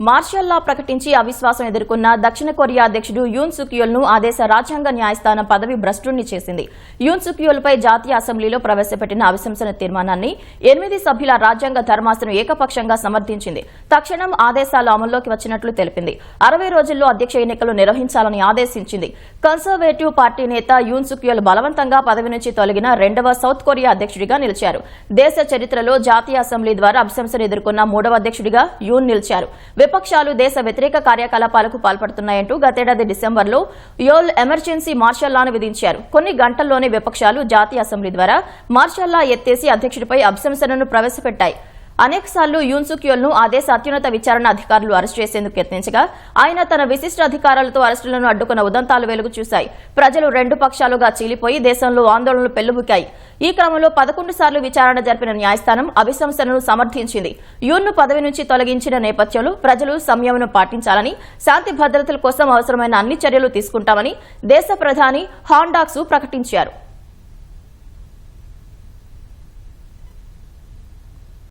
Martial లా ప్రకటించి అవిశ్వాసం ఎదుర్కొన్న దక్షిణ కొరియా అధ్యక్షుడు యూన్ సుక్ యోల్ ను ఆ దేశ రాజ్యాంగ న్యాయస్థానం పదవి భ్రష్టుణ్ణి చేసింది. యూన్ సుక్ యోల్ పై జాతీయ అసెంబ్లీలో ప్రవేశపెట్టిన అవిశ్వాసన తీర్మానాన్ని 8 సభ్యుల రాజ్యాంగ ధర్మాసనం ఏకపక్షంగా సమర్థించింది. తక్షణం ఆదేశాలు అమల్లోకి వచ్చినట్లు తెలిపింది. 60 రోజుల్లో అధ్యక్ష ఎన్నికలు నిర్వహించాలని ఆదేశించింది. కన్సర్వేటివ్ పార్టీ నేత యూన్ సుక్ యోల్ బలవంతంగా పదవి నుంచి తొలగిన 2వ సౌత్ కొరియా అధ్యక్షుడిగా నిలిచారు. దేశ చరిత్రలో జాతీయ అసెంబ్లీ ద్వారా అవిశ్వాసన ఎదుర్కొన్న 3వ అధ్యక్షుడిగా యూన్ నిలిచారు. విపక్షాలు దేశ వ్యతిరేక కార్యకలాపాలకు పాల్పడుతున్నాయంటూ గతేడాది డిసెంబర్లో యోల్ ఎమర్జెన్సీ మార్షల్ లాను విధించారు. కొన్ని గంటల్లోనే విపక్షాలు జాతీయ అసెంబ్లీ ద్వారా మార్షల్ లా ఎత్తేసి అధ్యక్షుడిపై అభిశంసనను ప్రవేశపెట్టాయి. అనేకసార్లు యూన్ సుక్ యోల్ ను ఆ దేశ అత్యున్నత విచారణ అధికారులు అరెస్టు చేసేందుకు యత్నించగా ఆయన తన విశిష్ట అధికారాలతో అరెస్టులను అడ్డుకున్న ఉదంతాలు వెలుగు చూశాయి. ప్రజలు 2 పక్షాలుగా చీలిపోయి దేశంలో ఆందోళనలు పెల్లుబుకాయి. ఈ క్రమంలో 11 సార్లు విచారణ జరిపిన న్యాయస్థానం అభిశంసనను సమర్థించింది. యూన్ ను పదవి నుంచి తొలగించిన నేపథ్యంలో ప్రజలు సంయమనం పాటించాలని, శాంతి భద్రతల కోసం అవసరమైన అన్ని చర్యలు తీసుకుంటామని దేశ ప్రధాని హాన్ డాక్ సూ ప్రకటించారు.